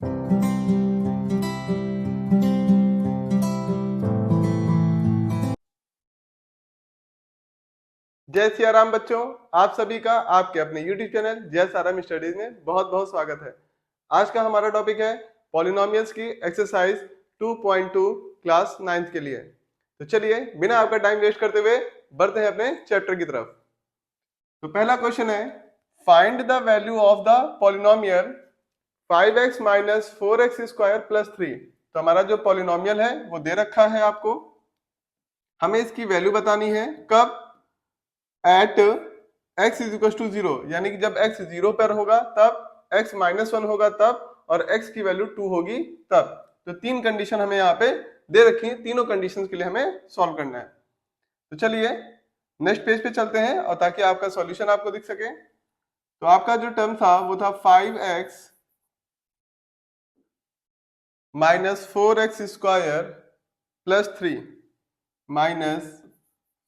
जय सिया राम बच्चों, आप सभी का आपके अपने YouTube चैनल जय साराम स्टडीज में बहुत बहुत स्वागत है। आज का हमारा टॉपिक है पॉलिनोमियल्स की एक्सरसाइज 2.2 क्लास 9th के लिए। तो चलिए बिना आपका टाइम वेस्ट करते हुए बढ़ते हैं अपने चैप्टर की तरफ। तो पहला क्वेश्चन है, find the value of the polynomial 5x minus 4x square plus 3। तो हमारा जो पॉलिनोमियल है वो दे रखा है आपको, हमें इसकी वैल्यू बतानी है। कब? At x is equal to 0, यानी कि जब x 0 पर होगा तब, x माइनस 1 होगा तब, और x की वैल्यू 2 होगी तब। तो तीन कंडीशन हमें यहाँ पे दे रखी है, तीनों कंडीशंस के लिए हमें सॉल्व करना है। तो चलिए नेक्स्ट पेज पे चलते हैं और ताकि आपका सॉल्यूशन आपको दिख सके। तो आपका जो टर्म था वो था 5x minus 4x square plus 3 minus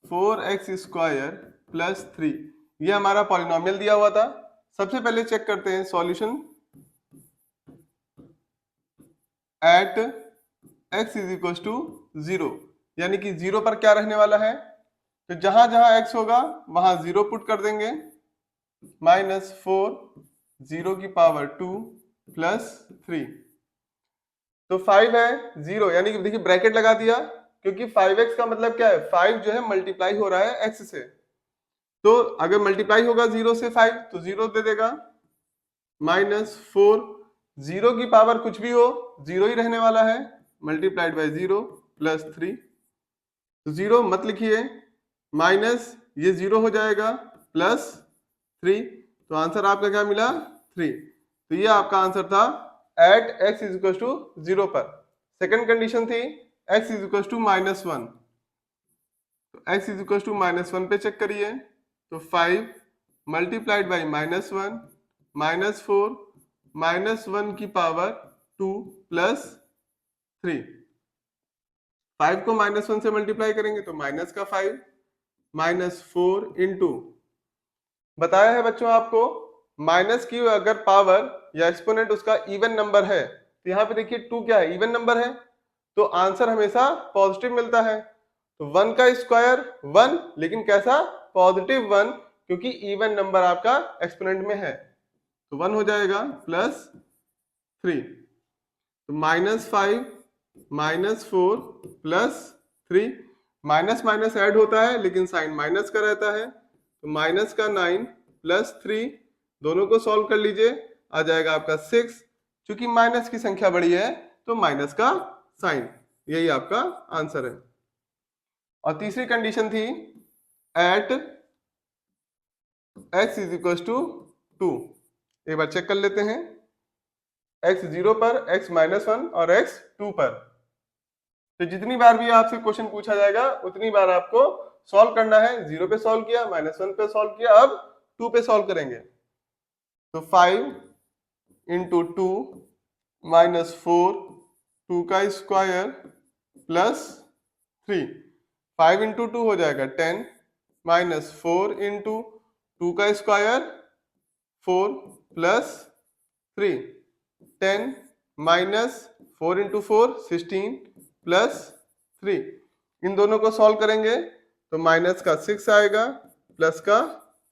4x square plus 3। ये हमारा पॉलिनोमियल दिया हुआ था। सबसे पहले चेक करते हैं solution at x is equal to 0, यानी कि 0 पर क्या रहने वाला है। तो जहां जहां x होगा वहां 0 पुट कर देंगे। माइनस 4 0 की पावर 2 प्लस 3। तो 5 है 0, यानी कि देखिए ब्रैकेट लगा दिया, क्योंकि 5x का मतलब क्या है, 5 जो है मल्टीप्लाई हो रहा है x से। तो अगर मल्टीप्लाई होगा 0 से 5 तो 0 दे देगा। माइनस 4 0 की पावर कुछ भी हो 0 ही रहने वाला है, मल्टीप्लाइड बाय 0 प्लस 3। तो 0 मत लिखिए, माइनस ये 0 हो जाएगा प्लस 3। तो आंसर आपका क्या मिला? 3। तो ये आपका आंसर था at x is equal to 0 पर। सेकंड कंडीशन थी x is equal to minus 1। तो x is equal to minus 1 पे चेक करिए। तो 5 multiplied by minus 1 minus 4 minus 1 की पावर 2 प्लस 3। 5 को माइनस 1 से मल्टीप्लाई करेंगे तो माइनस का 5 माइनस 4 इंटू, बताया है बच्चों आपको, माइनस की अगर पावर या एक्सपोनेंट उसका इवन नंबर है, तो यहाँ पे देखिए 2 क्या है, इवन नंबर है, तो आंसर हमेशा पॉजिटिव मिलता है। तो 1 का स्क्वायर 1, लेकिन कैसा? पॉजिटिव 1, क्योंकि इवन नंबर आपका एक्सपोनेंट में है। तो 1 हो जाएगा प्लस 3। तो minus 5 minus 4 plus 3। Minus minus add होता है लेकिन साइन माइनस का रहता है। तो माइनस का 9 प्लस 3, दोनों को सॉल्व कर लीजिए, आ जाएगा आपका 6। चूंकि माइनस की संख्या बड़ी है तो माइनस का साइन, यही आपका आंसर है। और तीसरी कंडीशन थी at x is equal to 2। एक बार चेक कर लेते हैं, x 0 पर, x माइनस 1 और x 2 पर। तो जितनी बार भी आपसे क्वेश्चन पूछा जाएगा उतनी बार आपको सॉल्व करना है। 0 पे सॉल्व किया, माइनस 1 पे सॉल्व किया, अब 2 पे सॉल्व करेंगे। तो 5 इंटू 2 माइनस 4, 2 का स्क्वायर प्लस 3। 5 इंटू 2 हो जाएगा 10 माइनस 4 इंटू 2 का square 4 plus 3। 10 minus 4 into 4 16 plus 3। इन दोनों को सॉल्व करेंगे तो माइनस का 6 आएगा प्लस का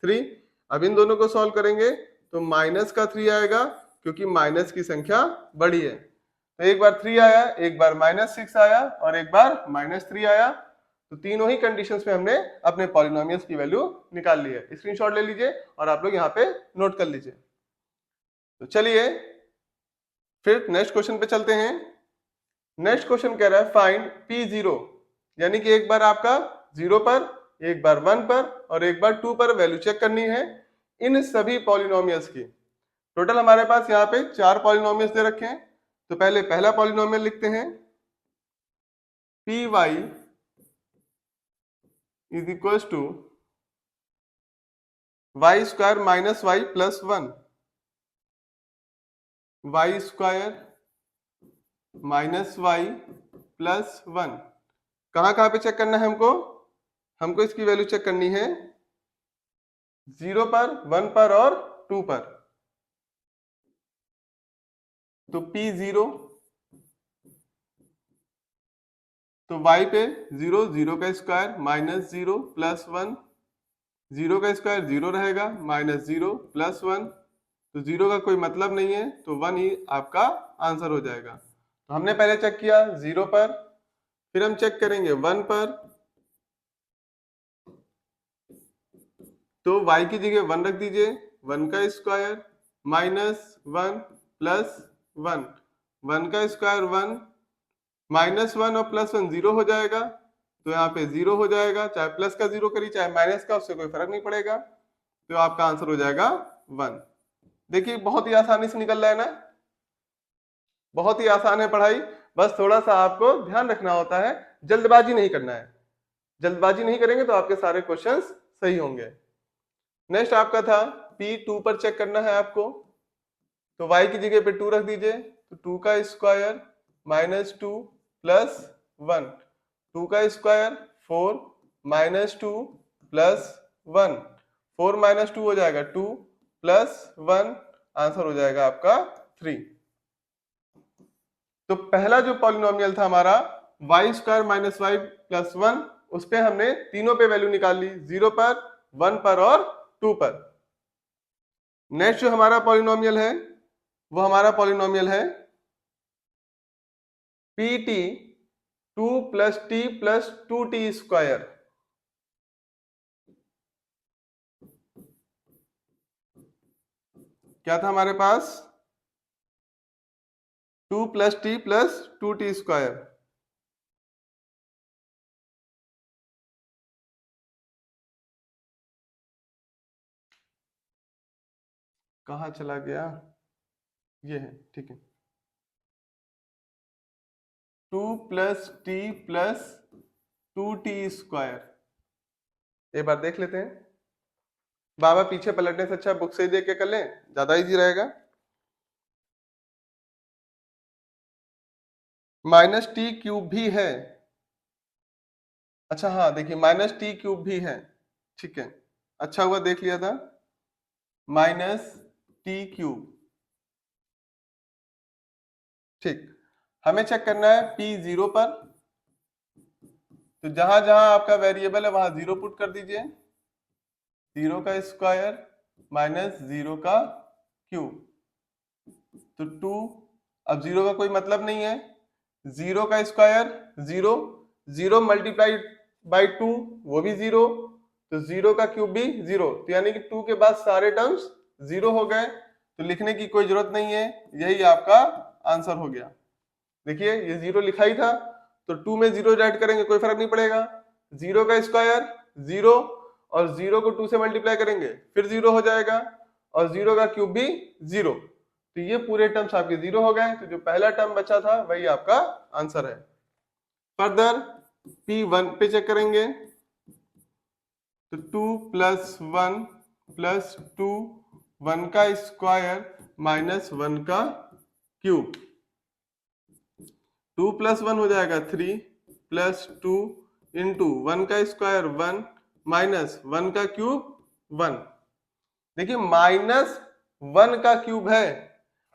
3। अब इन दोनों को सॉल्व करेंगे तो माइनस का 3 आएगा, क्योंकि माइनस की संख्या बड़ी है। तो एक बार 3 आया, एक बार माइनस 6 आया और एक बार माइनस 3 आया। तो तीनों ही कंडीशंस में हमने अपने पॉलिनोमियल्स की वैल्यू निकाल ली है। स्क्रीनशॉट ले लीजिए और आप लोग यहाँ पे नोट कर लीजिए। तो चलिए फिर नेक्स्ट क्वेश्चन पे चलते हैं। नेक्स्ट क्वेश्चन कह रहा है फाइंड P0, यानी कि एक बार आपका 0 पर, एक बार 1 पर और एक बार 2 पर वैल्यू चेक करनी है इन सभी पॉलिनोमियल्स की। टोटल हमारे पास यहाँ पे 4 पॉलिनोमियल्स दे रखे हैं। तो पहले पहला पॉलिनोमियल लिखते हैं, Py is equal to y square minus y plus 1, y square minus y plus 1। कहां कहां पे चेक करना है हमको? हमको इसकी वैल्यू चेक करनी है 0 पर, 1 पर और 2 पर। तो p 0, तो y पे 0, 0 का स्क्वायर माइनस 0 प्लस 1, 0 का स्क्वायर 0 रहेगा, माइनस 0 प्लस 1, तो 0 का कोई मतलब नहीं है, तो 1 ही आपका आंसर हो जाएगा। तो हमने पहले चेक किया 0 पर, फिर हम चेक करेंगे 1 पर, तो y की जगह 1 रख दीजिए, 1 का स्क्वायर माइनस 1 प्लस 1, 1 का स्क्वायर 1, माइनस 1 और प्लस 1 0 हो जाएगा, तो यहाँ पे 0 हो जाएगा, चाहे प्लस का 0 करिए चाहे माइनस का, उससे कोई फर्क नहीं पड़ेगा, तो आपका आंसर हो जाएगा 1। देखिए बहुत ही आसानी से निकल रहा है ना, बहुत ही आसान है पढ़ाई, बस थोड़ा सा आपको ध्यान रखना होता है, जल्दबाजी नहीं करना है, जल्दबाजी नहीं करेंगे तो आपके सारे क्वेश्चंस सही होंगे। नेक्स्ट आपका था P2 पर चेक करना है आपको, तो y की जगह पे 2 रख दीजिए, तो 2 का स्क्वायर माइनस 2 प्लस 1, 2 का स्क्वायर 4 माइनस 2 प्लस 1, 4 माइनस 2 हो जाएगा 2 प्लस 1, आंसर हो जाएगा आपका 3। तो पहला जो पॉलिनोमियल था हमारा y square minus y plus 1, उस पे हमने तीनों पे वैल्यू निकाल ली, 0 पर, 1 पर और 2 पर। नेक्स्ट जो हमारा पॉलिनोमियल है वो हमारा पॉलिनोमियल है P T 2 plus T plus 2t square. क्या था हमारे पास? 2 plus T plus 2t square. कहाँ चला गया? ये है, ठीक है। 2 plus T plus 2t square. एक बार देख लेते हैं, बाबा पीछे पलटने से अच्छा बुक से ही देख के कर लें, ज्यादा इजी रहेगा। माइनस टी क्यूब भी है, अच्छा हाँ देखिए माइनस टी क्यूब भी है, ठीक है, अच्छा हुआ देख लिया था, माइनस टी क्यूब, ठीक। हमें चेक करना है पी 0 पर, तो जहां जहां आपका वेरिएबल है वहां 0 पुट कर दीजिए, 0 का स्क्वायर माइनस 0 का क्यूब, तो 2, अब 0 का कोई मतलब नहीं है, 0 का स्क्वायर 0, 0 मल्टीप्लाइड बाई 2 वो भी 0, तो 0 का क्यूब भी 0, तो यानी कि 2 के बाद सारे टर्म्स 0 हो गए, तो लिखने की कोई जरूरत नहीं है, यही आपका आंसर हो गया। देखिए ये 0 लिखा ही था, तो 2 में 0 ऐड करेंगे कोई फर्क नहीं पड़ेगा, 0 का स्क्वायर 0 और 0 को 2 से मल्टीप्लाई करेंगे फिर 0 हो जाएगा, और 0 का क्यूब भी 0, तो ये पूरे टर्म्स आपके 0 हो गए, तो जो पहला टर्म बचा था वही आपका आंसर है। फर्दर P1 पे चेक करेंगे, तो 2 प्लस 1 प्लस 2, 1 का स्क्वायर माइनस 1 का क्यूब, 2 प्लस 1 हो जाएगा 3 प्लस 2 इंटू 1 का स्क्वायर 1 माइनस 1 का क्यूब 1। देखिए माइनस 1 का क्यूब है,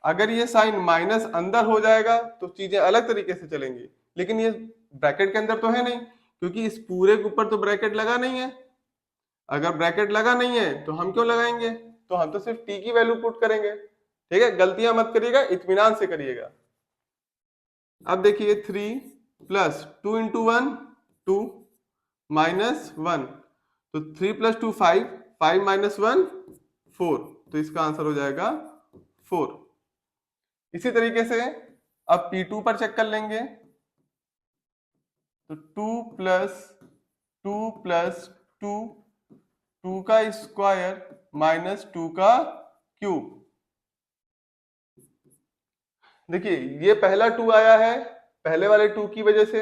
अगर ये साइन माइनस अंदर हो जाएगा तो चीजें अलग तरीके से चलेंगी, लेकिन ये ब्रैकेट के अंदर तो है नहीं, क्योंकि इस पूरे के ऊपर तो ब्रैकेट लगा नहीं है, अगर ब्रैकेट लगा नहीं है तो हम क्यों लगाएंगे, तो हम तो सिर्फ टी की वैल्यू पुट करेंगे, ठीक है, गलतियां मत करिएगा, इत्मीनान से करिएगा। अब देखिए 3 प्लस 2 इंटू 1 2 माइनस 1, तो 3 प्लस 2 5, 5 माइनस 1 4, तो इसका आंसर हो जाएगा 4। इसी तरीके से अब P2 पर चेक कर लेंगे, तो 2 प्लस 2 प्लस 2, 2 का स्क्वायर माइनस 2 का क्यूब। देखिए ये पहला 2 आया है पहले वाले 2 की वजह से,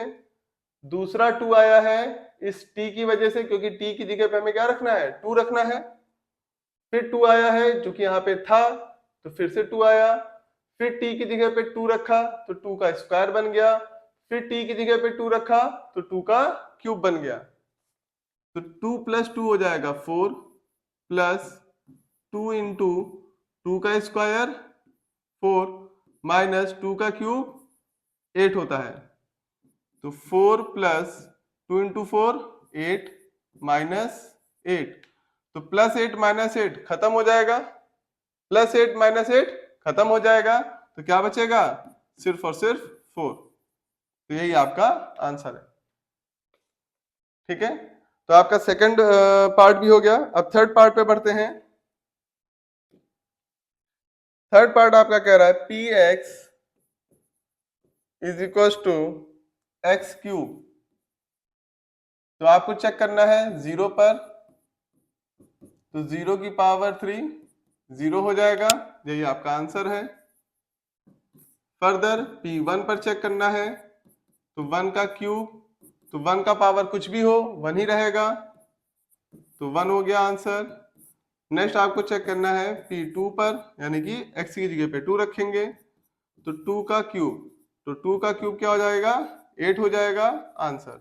दूसरा 2 आया है इस t की वजह से, क्योंकि t की जगह पे हमें क्या रखना है, 2 रखना है, फिर 2 आया है जो कि यहाँ पे था तो फिर से 2 आया, फिर t की जगह पे 2 रखा तो 2 का स्क्वायर बन गया, फिर t की जगह पे 2 रखा तो 2 का क्यूब बन गया, तो 2 प्लस 2 हो जाएगा 4 प्लस 2 इंटू 2 का स्क्वायर 4 माइनस 2 का क्यूब 8 होता है, तो 4 प्लस 2 इंटू 4 8 माइनस 8, तो प्लस 8 माइनस 8 खत्म हो जाएगा, प्लस 8 माइनस 8 खत्म हो जाएगा, तो क्या बचेगा, सिर्फ और सिर्फ 4। तो यही आपका आंसर है। ठीक है, तो आपका सेकंड पार्ट भी हो गया। अब थर्ड पार्ट पे बढ़ते हैं। थर्ड पार्ट आपका कह रहा है p x is equal to x cube. तो आपको चेक करना है जीरो पर, तो 0 की पावर 3 0 हो जाएगा, यही आपका आंसर है। फर्दर P1 पर चेक करना है, तो 1 का क्यूब, तो 1 का पावर कुछ भी हो 1 ही रहेगा, तो 1 हो गया आंसर। नेक्स्ट आपको चेक करना है P2 पर, यानी कि x की जगह पे 2 रखेंगे, तो 2 का क्यूब, तो 2 का क्यूब क्या हो जाएगा, 8 हो जाएगा आंसर।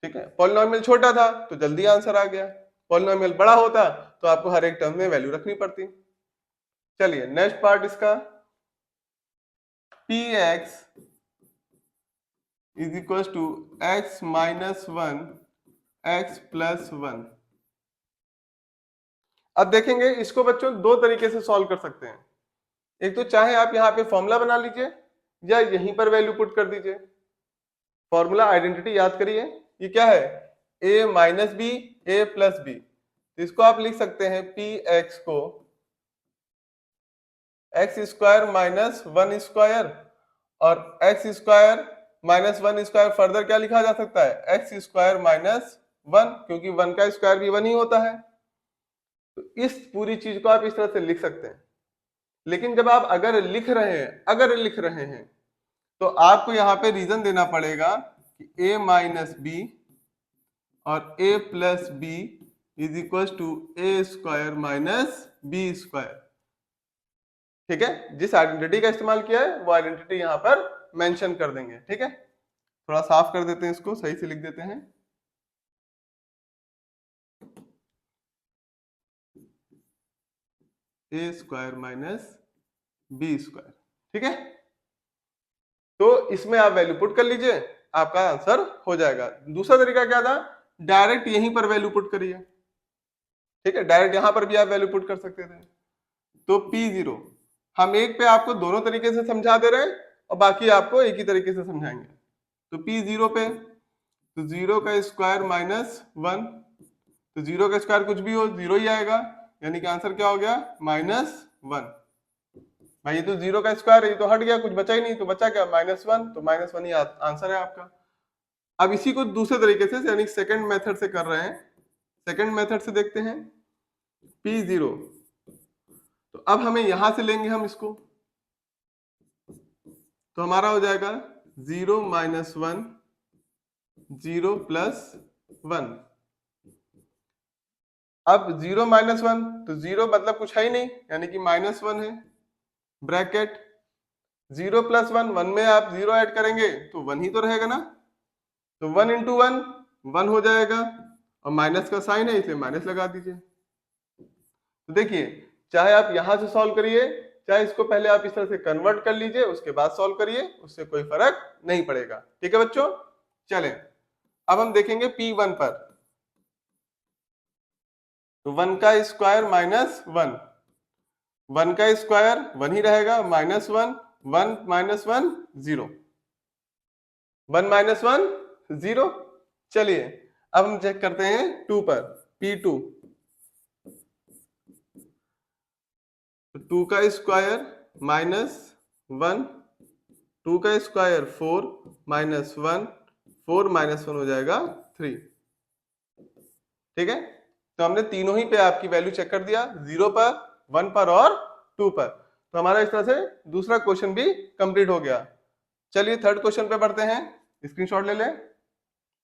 ठीक है, पॉलिनोमियल छोटा था तो जल्दी आंसर आ गया, पॉलिनोमियल बड़ा होता तो आपको हर एक टर्म में वैल्यू रखनी पड़ती। चलिए नेक्स्ट पार्ट इसका, p x is equal to x minus 1 x plus 1। अब देखेंगे इसको बच्चों दो तरीके से सॉल्व कर सकते हैं। एक तो चाहे आप यहाँ पे फॉर्मूला बना लीजिए या यहीं पर वैल्यू पुट कर दीजिए। फॉर्मूला आइडेंटिटी याद करिए, ये क्या है, a minus b a plus b, तो इसको आप लिख सकते हैं पी एक्स को एक्स स्क्वायर माइनस 1 स्क्वायर, और x square minus 1 square further क्या लिखा जा सकता है, एक्स स्क्वायर माइनस 1, क्योंकि 1 का स्क्वायर भी 1 ही होता है। तो इस पूरी चीज को आप इस तरह से लिख सकते हैं। लेकिन जब आप अगर लिख रहे हैं तो आपको यहाँ पे रीजन देना पड़ेगा कि a माइनस बी और a plus b is equal to a square minus b square. ठीक है, जिस आइडेंटिटी का इस्तेमाल किया है वो आइडेंटिटी यहाँ पर मेंशन कर देंगे। ठीक है, थोड़ा साफ कर देते हैं, इसको सही से लिख देते हैं। ए स्क्वायर माइनस बी स्क्वायर। ठीक है, तो इसमें आप वैल्यू पुट कर लीजिए, आपका आंसर हो जाएगा। दूसरा तरीका क्या था, डायरेक्ट यहीं पर वैल्यू पुट करिए। ठीक है, डायरेक्ट यहां पर भी आप वैल्यू पुट कर सकते थे। तो P0 हम एक पे आपको दोनों तरीके से समझा दे रहे हैं और बाकी आपको एक ही तरीके से समझाएंगे। तो P0 पे, तो 0 का स्क्वायर माइनस 1, तो 0 का स्क्वायर कुछ भी हो 0 ही आएगा, यानी कि आंसर क्या हो गया, माइनस 1। भाई ये तो 0 का स्क्वायर है, ये तो हट गया, कुछ बचा ही नहीं, तो बचा क्या, माइनस 1, तो माइनस 1 ही आंसर है आपका। अब इसी को दूसरे तरीके से यानी सेकंड मेथड से कर रहे हैं। सेकंड मेथड से देखते हैं P0, तो अब हमें यहां से लेंगे हम इसको, तो हमारा हो जाएगा 0 माइनस 1 0 प्लस 1। अब 0 माइनस 1, तो 0 मतलब कुछ है ही नहीं, यानी कि माइनस 1 है, ब्रैकेट 0 प्लस 1, 1 में आप 0 ऐड करेंगे तो 1 ही तो रहेगा ना, तो 1 इंटू 1 1 हो जाएगा, और माइनस का साइन है इसलिए माइनस लगा दीजिए। तो देखिए, चाहे आप यहां से सॉल्व करिए, चाहे इसको पहले आप इस तरह से कन्वर्ट कर लीजिए उसके बाद सॉल्व करिए, उससे कोई फर्क नहीं पड़ेगा। ठीक है बच्चों, चलें अब हम देखेंगे P1 पर, तो 1 का स्क्वायर माइनस 1, 1 का स्क्वायर 1 ही रहेगा, माइनस 1 1 माइनस 1 0, 1 माइनस 1 0। चलिए अब हम चेक करते हैं 2 पर, P2, तो 2 का स्क्वायर माइनस 1, 2 का स्क्वायर 4 माइनस 1, 4 माइनस 1 हो जाएगा 3। ठीक है, तो हमने तीनों ही पे आपकी वैल्यू चेक कर दिया, 0 पर, 1 पर और 2 पर। तो हमारा इस तरह से दूसरा क्वेश्चन भी कंप्लीट हो गया। चलिए थर्ड क्वेश्चन पे बढ़ते हैं, स्क्रीनशॉट ले लें।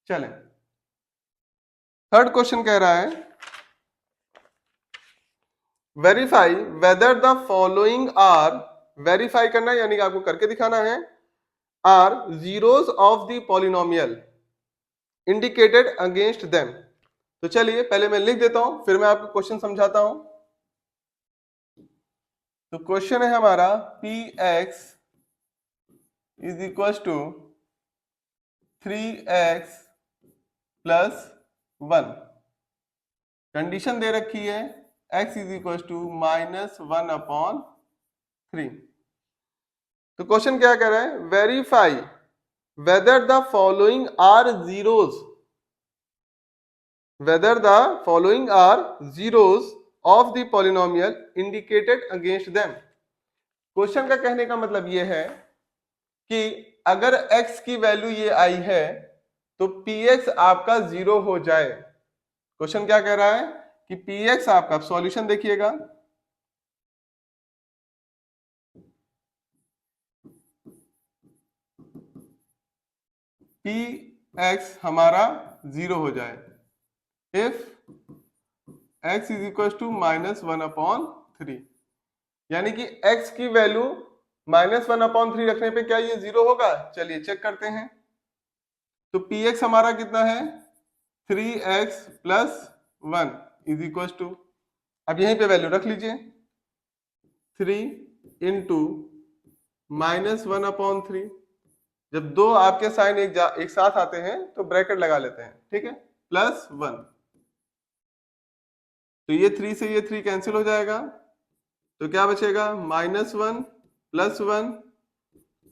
चलें, थर्ड क्वेश्चन कह रहा है verify whether the following are, verify करना है यानी कि आपको करके दिखाना है, are zeros of the polynomial indicated against them. तो चलिए पहले मैं लिख देता हूं फिर मैं आपको क्वेश्चन समझाता हूं। तो क्वेश्चन है हमारा P x is equal to 3x plus 1। Condition दे रखी है x इज इक्वल टू -1/3। तो क्वेश्चन क्या कह रहा है, verify whether the following are zeros, whether the following are zeros of the polynomial indicated against them. Question का कहने का मतलब यह है कि अगर x की वैल्यू ये आई है तो px आपका 0 हो जाए। क्वेश्चन क्या कह रहा है कि px आपका, सॉल्यूशन देखिएगा, px हमारा 0 हो जाए if x is equal to -1/3, यानी कि x की वैल्यू -1/3 रखने पे क्या ये 0 होगा? चलिए चेक करते हैं। तो px हमारा कितना है, 3x plus 1 is equal to, अब यहीं पे वैल्यू रख लीजिए, 3 इंटू -1/3। जब दो आपके साइन एक साथ आते हैं तो ब्रैकेट लगा लेते हैं, ठीक है, प्लस 1। तो ये 3 से ये 3 कैंसिल हो जाएगा, तो क्या बचेगा, -1 प्लस 1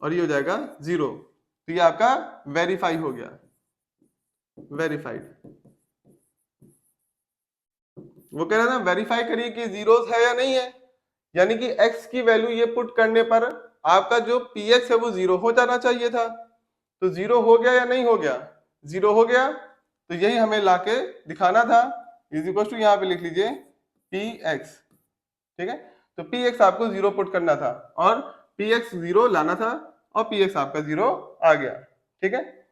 और ये हो जाएगा 0। तो ये आपका वेरीफाई हो गया, वेरीफाइड। वो कह रहा है ना, वेरीफाई करिए कि जीरोस है या नहीं है, यानी कि x की वैल्यू ये पुट करने पर आपका जो px है वो 0 हो जाना चाहिए था। तो 0 हो गया या नहीं हो गया? 0 हो गया, तो यही हमें लाके दिखाना था। इज इक्वल टू यहाँ पे लिख लीजिए px, ठीक है। तो px आपको 0 पुट करना था और px 0 लाना था और px आपका 0 आ गया, ठीक है।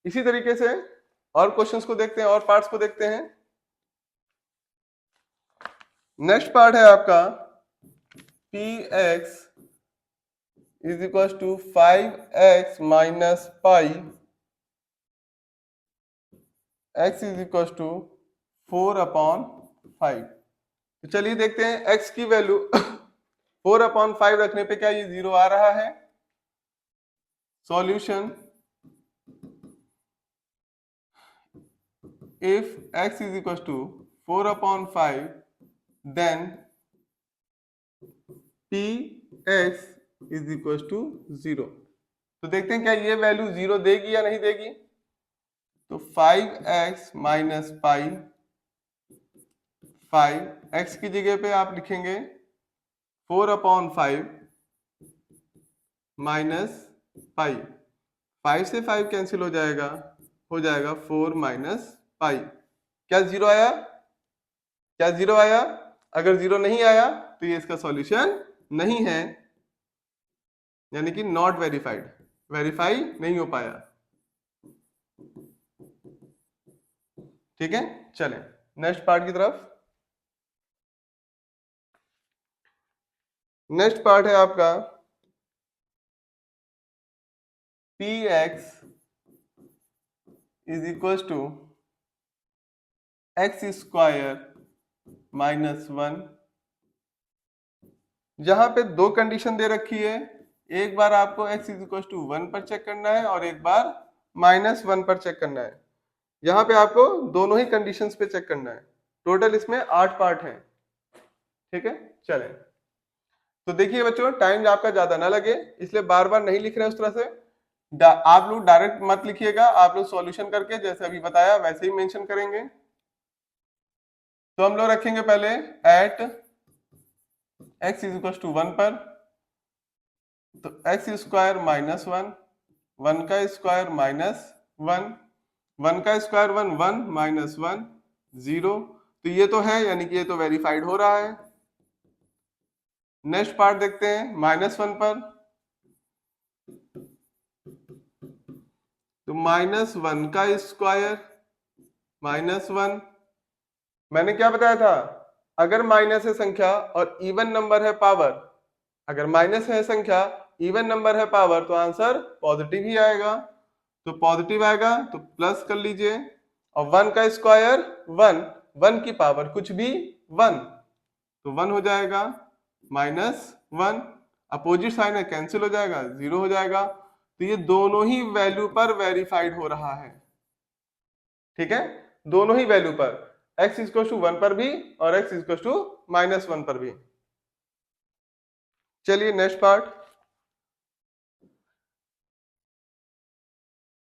इसी तरीके से और क्वेश्चंस को देखते हैं और पार्ट्स को देखते हैं। नेक्स्ट पार्ट है आपका px is equal to 5x minus pi, x is equal to 4/5। तो चलिए देखते हैं x की वैल्यू 4/5 रखने पे क्या ये 0 आ रहा है? Solution, if x is equal to 4/5 then px is equal to 0। तो देखते हैं क्या ये वैल्यू 0 देगी या नहीं देगी। तो 5x माइनस पाई, 5 x की जगह पे आप लिखेंगे 4/5 माइनस पाई, 5 से 5 कैंसिल हो जाएगा 4 माइनस पाई। क्या 0 आया? क्या 0 आया? अगर 0 नहीं आया तो ये इसका सॉल्यूशन नहीं है, यानी कि नॉट वेरीफाइड, वेरीफाई नहीं हो पाया, ठीक है। चलें नेक्स्ट पार्ट की तरफ। नेक्स्ट पार्ट है आपका px is equal to x square minus 1। जहां पे दो कंडीशन दे रखी है, एक बार आपको x इज इक्वल टू 1 पर चेक करना है और एक बार -1 पर चेक करना है। यहाँ पे आपको दोनों ही कंडीशंस पे चेक करना है। टोटल इसमें 8 पार्ट हैं, ठीक है। चलें, तो देखिए बच्चों, टाइम आपका ज्यादा ना लगे इसलिए बार बार नहीं लिख रहे उस तरह से। आप लोग डायरेक्ट मत लिखिएगा, आप लोग सॉल्यूशन करके जैसे अभी बताया वैसे ही मेंशन करेंगे। तो हम लोग रखेंगे पहले at x is equal to 1 पर, तो x स्क्वायर माइनस 1, 1 का स्क्वायर माइनस 1, 1 का स्क्वायर 1, 1 माइनस 1 0। तो ये तो है, यानी कि ये तो वेरीफाइड हो रहा है। नेक्स्ट पार्ट देखते हैं -1 पर, तो -1 का स्क्वायर -1। मैंने क्या बताया था, अगर माइनस है संख्या और इवन नंबर है पावर, अगर माइनस है संख्या इवन नंबर है पावर तो आंसर पॉजिटिव ही आएगा। तो पॉजिटिव आएगा तो प्लस कर लीजिए, और 1 का स्क्वायर 1 की पावर कुछ भी 1, तो 1 हो जाएगा, माइनस 1, अपोजिट साइन है कैंसिल हो जाएगा, 0 हो जाएगा। तो ये दोनों ही वैल्यू पर वेरीफाइड हो रहा है, ठीक है, दोनों ही वैल्यू पर, x इक्वल टू 1 पर भी और x इक्वल टू -1 पर भी। चलिए next part,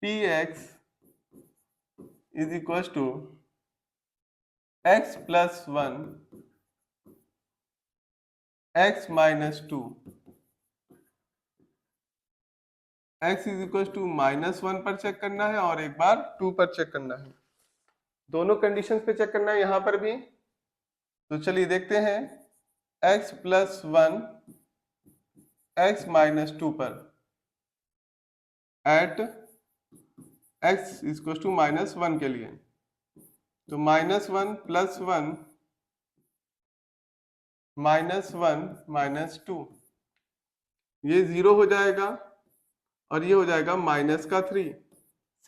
px is equal to x plus 1 x minus 2, x is equal to -1 पर चेक करना है और एक बार 2 पर चेक करना है, दोनों कंडीशंस पे चेक करना है यहां पर भी। तो चलिए देखते हैं, x प्लस 1 x माइनस 2 पर एट x इक्वल टू -1 के लिए, तो -1 प्लस 1 -1 -2, ये 0 हो जाएगा और ये हो जाएगा -3।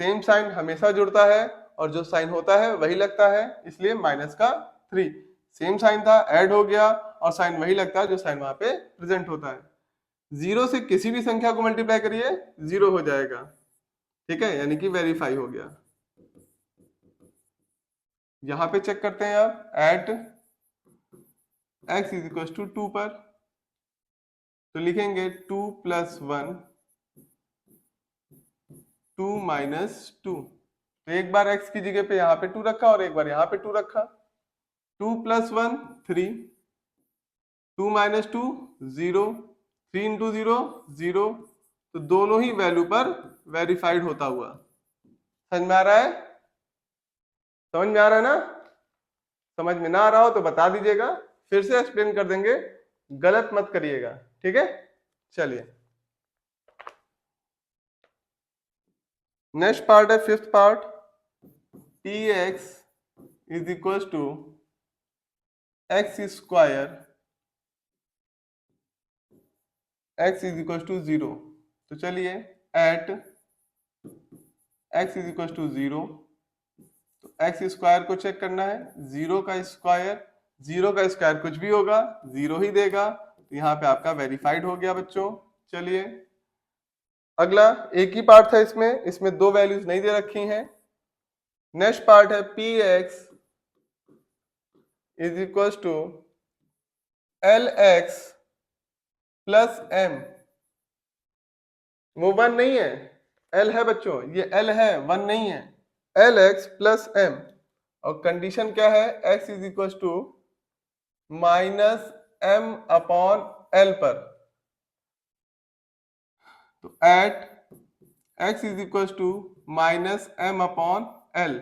सेम साइन हमेशा जुड़ता है और जो साइन होता है वही लगता है, इसलिए -3 सेम साइन था, ऐड हो गया और साइन वही लगता है जो साइन वहां पे प्रेजेंट होता है। 0 से किसी भी संख्या को मल्टीप्लाई करिए 0 हो जाएगा, ठीक है, यानी कि वेरीफाई हो गया। यहां पे चेक करते हैं आप, at x is equal to 2 पर, तो लिखेंगे 2 प्लस 1 2 माइनस 2, तो एक बार x की जगह पे यहाँ पे 2 रखा और एक बार यहाँ पे 2 रखा, 2 प्लस 1 3, 2 माइनस 2 0, 3 इंटू 0 0, तो दोनों ही वैल्यू पर वेरीफाइड होता हुआ। समझ में आ रहा है? समझ में आ रहा है ना? समझ में ना आ रहा हो तो बता दीजिएगा, फिर से एक्सप्लेन कर देंगे, गलत मत करिएगा, ठीक है। चलिए नेक्स्ट पार्ट है fifth part, px is equal to x square x is equal to 0। तो चलिए at x is equal to 0, तो x स्क्वायर को चेक करना है, 0 का स्क्वायर कुछ भी होगा 0 ही देगा, तो यहाँ पे आपका वेरीफाइड हो गया बच्चों। चलिए अगला एक ही पार्ट था, इसमें दो वैल्यूज नहीं दे रखी हैं। नेक्स्ट पार्ट है px is equal to lx plus m, वो 1 नहीं है, l है बच्चों, ये l है, 1 नहीं है, lx प्लस m, और कंडीशन क्या है, x is equal to -m upon l पर, तो at x is equal to -m upon l,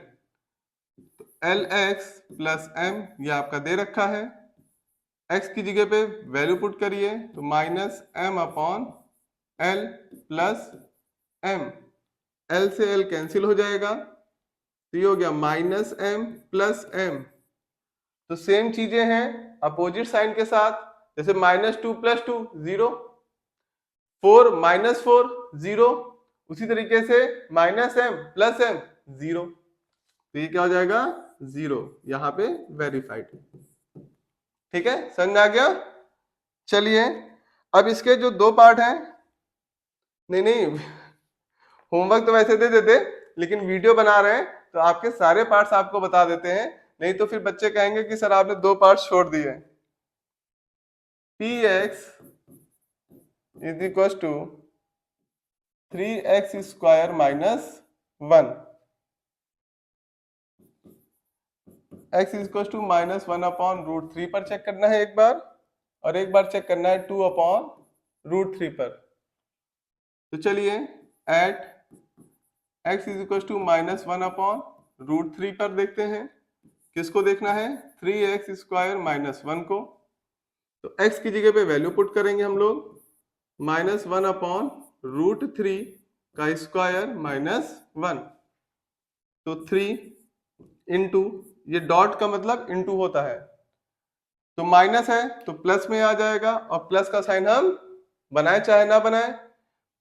तो lx प्लस m ये आपका दे रखा है, x की जगह पे वैल्यू पुट करिए, तो -m upon l plus m, l से l कैंसिल हो जाएगा, तो ये हो गया -m प्लस m। तो सेम चीजें हैं अपोजिट साइन के साथ, जैसे -2 प्लस 2 0, 4 -4 0, उसी तरीके से -m प्लस m 0, तो ये क्या हो जाएगा 0, यहाँ पे वेरीफाइड, ठीक है, समझ में आ गया। चलिए अब इसके जो दो पार्ट हैं, नहीं होमवर्क तो वैसे दे देते, लेकिन वीडियो बना रहे हैं तो आपके सारे पार्ट्स आपको बता देते हैं, नहीं तो फिर बच्चे कहेंगे कि सर आपने दो पार्ट छोड़ दिए। px is equal to 3x square minus 1, x is equal to -1 upon √3 पर चेक करना है एक बार, और एक बार चेक करना है 2 अपॉन √3 पर। तो चलिए at x is equal to -1 upon √3 पर देखते हैं, किसको देखना है, 3x स्क्वायर माइनस 1 को, तो x की जगह पे वैल्यू पुट करेंगे हम लोग, -1 अपॉन √3 का स्क्वायर माइनस 1, तो 3 इंटू, ये डॉट का मतलब इंटू होता है, तो माइनस है तो प्लस में आ जाएगा, और प्लस का साइन हम बनाए चाहे ना बनाए,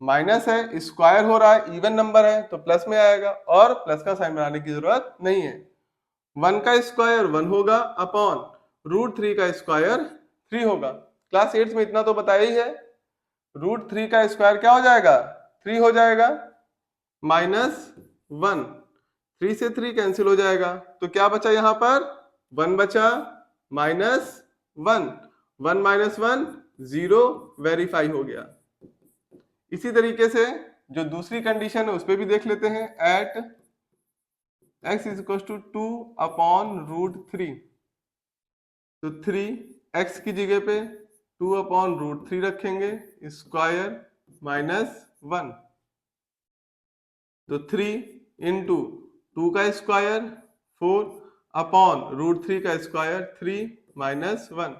माइनस है स्क्वायर हो रहा है, इवन नंबर है तो प्लस में आएगा, और प्लस का साइन बनाने की जरूरत नहीं है। 1 का स्क्वायर 1 होगा अपॉन √3 का स्क्वायर 3 होगा, क्लास 8 में इतना तो बताया ही है। √3 का स्क्वायर क्या हो जाएगा, 3 हो जाएगा, -1, 3 से 3 कैंसिल हो जाएगा, तो क्या बचा यहाँ पर, 1 बचा, -1, 1 - 1 0, वेरीफाई हो गया। इसी तरीके से जो दूसरी कंडीशन है उस पर भी देख लेते हैं, एट x = 2/√3, तो 3 x की जगह पे 2/√3 रखेंगे, स्क्वायर -1, तो 3 × 2 का स्क्वायर 4/√3 का स्क्वायर 3 - 1।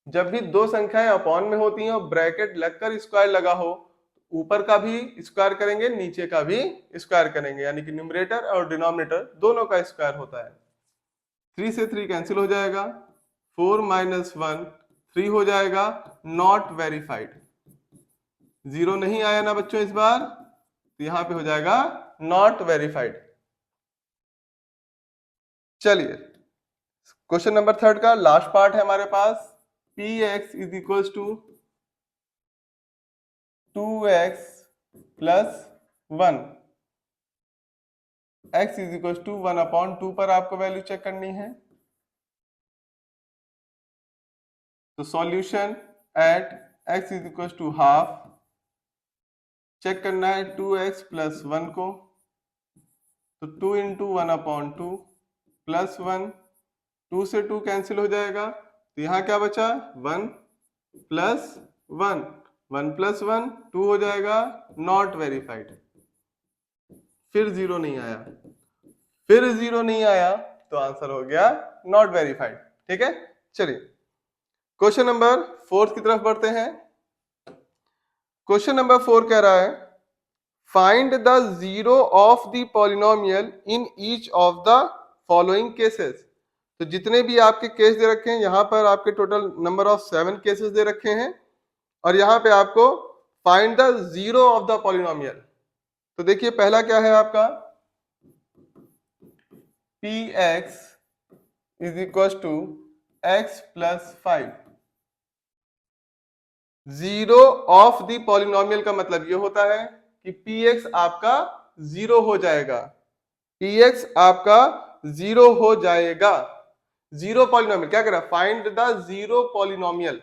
जब भी दो संख्याएं अपॉन में होती हैं और ब्रैकेट लगकर स्क्वायर लगा हो, ऊपर का भी स्क्वायर करेंगे, नीचे का भी स्क्वायर करेंगे, यानी कि न्यूमरेटर और डिनोमिनेटर दोनों का स्क्वायर होता है। 3 से 3 कैंसिल हो जाएगा, 4 - 1 3 हो जाएगा, नॉट वेरीफाइड, 0 नहीं आया ना बच्चों इस बार, तो यहां पे हो जाएगा नॉट वेरीफाइड। चलिए क्वेश्चन नंबर 3 का लास्ट पार्ट है हमारे पास, px = 2x + 1, x = 1/2 पर आपको वैल्यू चेक करनी है। तो solution at x = half, check करना है 2x + 1 को, तो 2 × 1/2 + 1, 2 से 2 कैंसिल हो जाएगा, तो यहाँ क्या बचा, 1 + 1, 1 + 1 2 हो जाएगा, नॉट वेरीफाइड। फिर 0 नहीं आया, फिर 0 नहीं आया, तो आंसर हो गया नॉट वेरीफाइड। ठीक है, चलिए क्वेश्चन नंबर 4 की तरफ बढ़ते हैं। क्वेश्चन नंबर 4 कह रहा है, find the zero of the polynomial in each of the following cases. तो जितने भी आपके केस दे रखे हैं, यहां पर आपके total number of 7 cases they रखे हैं, और यहां पे आपको find the zero of the polynomial. तो देखिए पहला क्या है आपका, px = x + 5। Zero of the polynomial का मतलब ये होता है कि px आपका 0 हो जाएगा, px आपका 0 हो जाएगा। जीरो पॉलिनोमियल क्या कह रहा है, फाइंड द जीरो पॉलिनोमियल,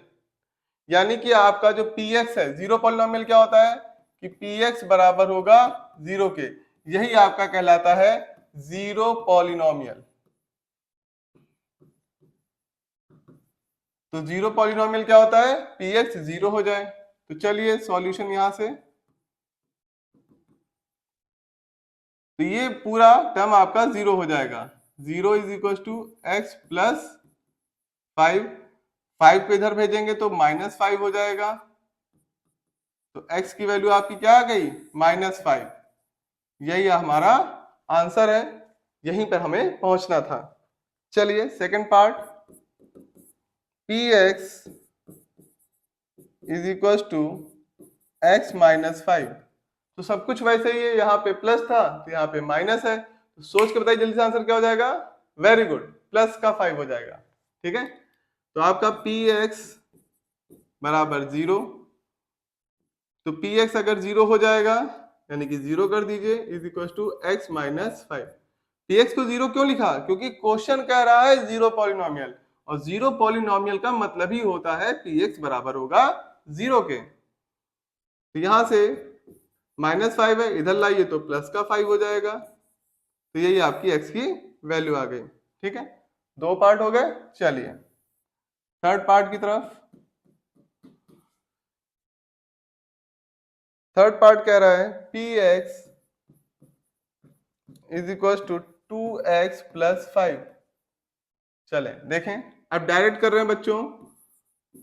यानी कि आपका जो px है, जीरो पॉलिनोमियल क्या होता है कि px बराबर होगा 0 के, यही आपका कहलाता है जीरो पॉलिनोमियल। तो जीरो पॉलिनोमियल क्या होता है, px 0 हो जाए। तो चलिए सॉल्यूशन यहां से, तो ये पूरा टर्म आपका 0 हो जाएगा, 0 = x + 5, 5 को इधर भेजेंगे तो -5 हो जाएगा, तो x की वैल्यू आपकी क्या आ गई, -5। यही हमारा आंसर है, यहीं पर हमें पहुंचना था। चलिए सेकंड पार्ट, px = x - 5। तो सब कुछ वैसे ही है, यहाँ पे प्लस था तो यहाँ पे माइनस है, तो सोच के बताइए जल्दी से आंसर क्या हो जाएगा, वेरी गुड, प्लस का 5 हो जाएगा। ठीक है, तो आपका px = 0, तो px अगर 0 हो जाएगा, यानी कि 0 कर दीजिए, = x - 5। px को 0 क्यों लिखा, क्योंकि क्वेश्चन कह रहा है जीरो पॉलिनोमियल, और जीरो पॉलिनोमियल का मतलब ही होता है px बराबर होगा 0 के। तो यहां से -5 है, इधर लाइए तो प्लस का 5 हो जाएगा, तो यही आपकी x की वैल्यू आ गई। ठीक है, 2 पार्ट हो गए। चलिए थर्ड पार्ट की तरफ, थर्ड पार्ट कह रहा है px = 2x + 5। चले देखें, अब डायरेक्ट कर रहे हैं बच्चों,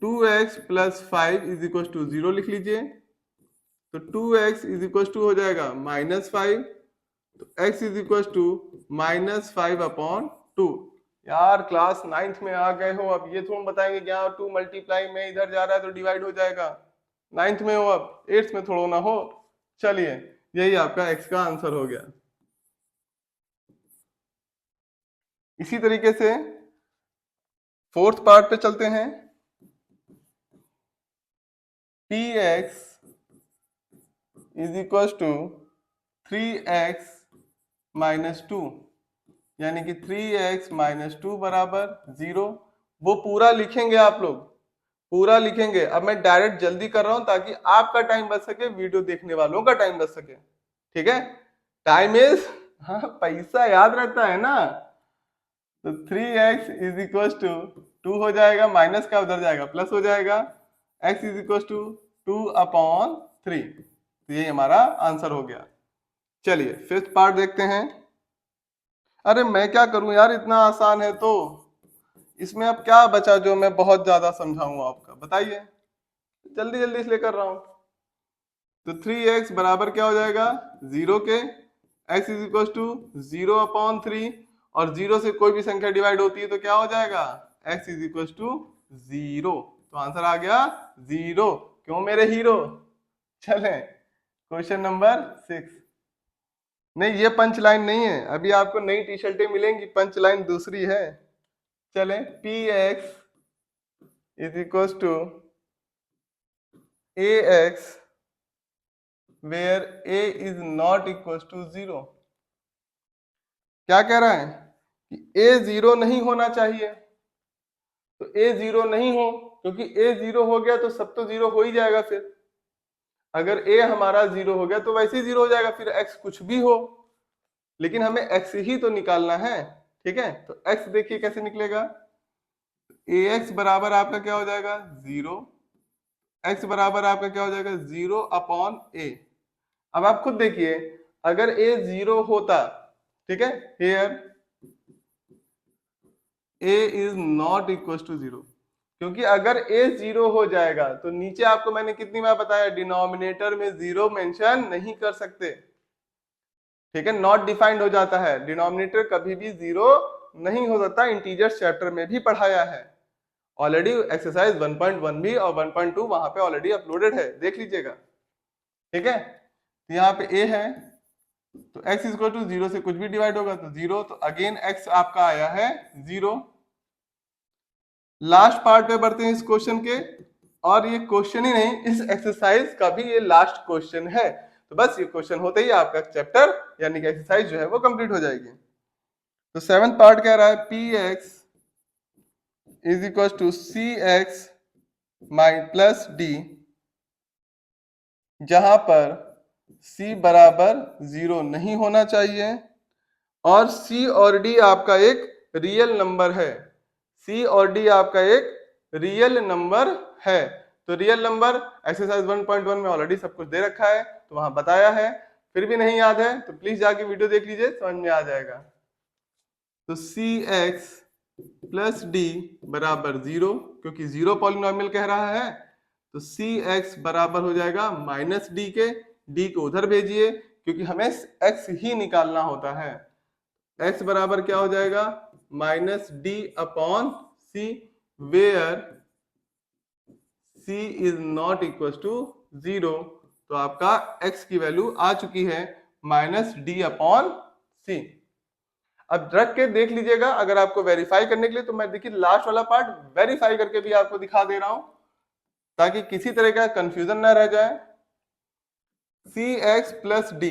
2x + 5 = 0 लिख लीजिए, तो 2x = हो जाएगा -5, तो x = -5/2। यार क्लास 9th में आ गए हो, अब ये थोड़ा बताएंगे कि यहाँ 2 मल्टीप्लाई में इधर जा रहा है तो डिवाइड हो जाएगा, 9th में हो, अब 8th में थोड़ा ना हो। चलिए यही आपका x का आंसर हो गया। इसी तरीके से फोर्थ पार्ट पे चलते हैं, px is equal to 3x minus 2, यानी कि 3x माइनस 2 बराबर 0। वो पूरा लिखेंगे आप लोग, पूरा लिखेंगे। अब मैं डायरेक्ट जल्दी कर रहा हूं ताकि आपका टाइम बच सके, वीडियो देखने वालों का टाइम बच सके। ठीक है, टाइम इज, हाँ पैसा याद रहता है ना। तो 3x इज इक्वल टू 2 हो जाएगा, माइनस का उधर जाएगा प्लस हो जाएगा, x इज इक्वल टू 2/3। तो ये हमारा आंसर हो गया। चलिए फिफ्थ पार्ट देखते हैं। अरे मैं क्या करूं यार, इतना आसान है तो इसमें अब क्या बचा जो मैं बहुत ज्यादा समझाऊंगा आपका, बताइए। जल्दी जल्दी इसलिए कर रहा हूं। तो 3x बराबर क्या हो जाएगा 0 के, x इज इक्वल टू 0/3, और 0 से कोई भी संख्या डिवाइड होती है तो क्या हो जाएगा x इज इक्वल टू 0। तो आंसर आ गया 0। क्यों मेरे हीरो। चले क्वेश्चन नंबर 6। नहीं ये पंच लाइन नहीं है, अभी आपको नई टी शर्टें मिलेंगी, पंच लाइन दूसरी है। चले px is equal to ax where a is not equal to 0। क्या कह रहा है कि a 0 नहीं होना चाहिए। तो a 0 नहीं हो, क्योंकि a 0 हो गया तो सब तो 0 हो ही जाएगा। फिर अगर a हमारा 0 हो गया तो वैसे ही 0 हो जाएगा, फिर x कुछ भी हो, लेकिन हमें x ही तो निकालना है। ठीक है, तो x देखिए कैसे निकलेगा। ax बराबर आपका क्या हो जाएगा 0, x बराबर आपका क्या हो जाएगा 0/a। अब आप खुद देखिए, अगर a 0 होता, ठीक है, here a is not equal to 0, क्योंकि अगर a 0 हो जाएगा तो नीचे आपको मैंने कितनी बार बताया, डिनोमिनेटर में 0 मेंशन नहीं कर सकते। ठीक है, नॉट डिफाइंड हो जाता है, डिनोमिनेटर कभी भी 0 नहीं हो सकता। इंटीजर्स चैप्टर में भी पढ़ाया है ऑलरेडी, एक्सरसाइज 1.1 भी और 1.2 वहां पे ऑलरेडी अपलोडेड है, देख लीजिएगा। ठीक है, तो यहाँ पे a है, तो x इज इक्वल टू 0 से कुछ भी डिवाइड होगा तो 0, तो अगेन x आपका आया है 0। लास्ट पार्ट पे बढ़ते हैं इस क्वेश्चन के, और ये क्वेश्चन ही नहीं, इस एक्सरसाइज का भी ये लास्ट क्वेश्चन है। तो बस ये क्वेश्चन होते ही आपका चैप्टर यानी कि एक्सरसाइज जो है वो कंप्लीट हो जाएगी। तो 7th पार्ट कह रहा है px is equal to cx plus d, जहां पर c बराबर 0 नहीं होना चाहिए और c और d आपका एक रियल नंबर है। c और d आपका एक रियल नंबर है। तो रियल नंबर एक्सरसाइज 1.1 में ऑलरेडी सब कुछ दे रखा है, तो वहां बताया है। फिर भी नहीं याद है तो प्लीज जाके वीडियो देख लीजिए, समझ में आ जाएगा। तो cx प्लस d बराबर 0, क्योंकि 0 पॉलिनोमियल कह रहा है, तो cx बराबर हो जाएगा माइनस d के। d को उधर भेजिए क्योंकि हमें x ही निकालना होता है। x बराबर क्या हो जाएगा minus d/c, where c is not equal to 0। तो आपका x की वैल्यू आ चुकी है माइनस d/c। अब रख के देख लीजिएगा, अगर आपको वेरीफाई करने के लिए, तो मैं देखिए लास्ट वाला पार्ट वेरीफाई करके भी आपको दिखा दे रहा हूं ताकि किसी तरह का कंफ्यूजन ना रह जाए। cx प्लस d,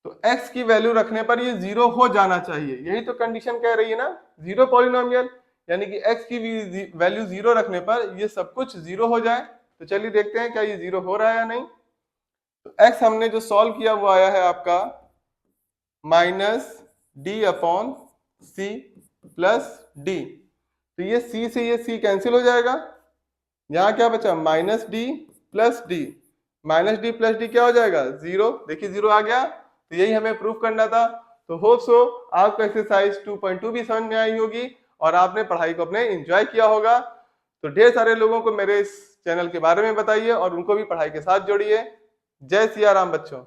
तो x की वैल्यू रखने पर ये 0 हो जाना चाहिए, यही तो कंडीशन कह रही है ना, 0 पॉलिनोमियल, यानी कि x की वैल्यू 0 रखने पर ये सब कुछ 0 हो जाए। तो चलिए देखते हैं क्या ये 0 हो रहा है या नहीं। तो x हमने जो सॉल्व किया वो आया है आपका माइनस d/c प्लस d। तो ये c से ये c कैंसिल हो जाएगा, यहां क्या बचा minus d plus d। Minus D plus D क्या हो जाएगा 0, देखिए 0 आ गया। तो यही हमें प्रूफ करना था। तो होप सो आपको एक्सरसाइज 2.2 भी समझ में आई होगी और आपने पढ़ाई को अपने एंजॉय किया होगा। तो ढेर सारे लोगों को मेरे इस चैनल के बारे में बताइए और उनको भी पढ़ाई के साथ जोड़िए। जय सिया राम बच्चों।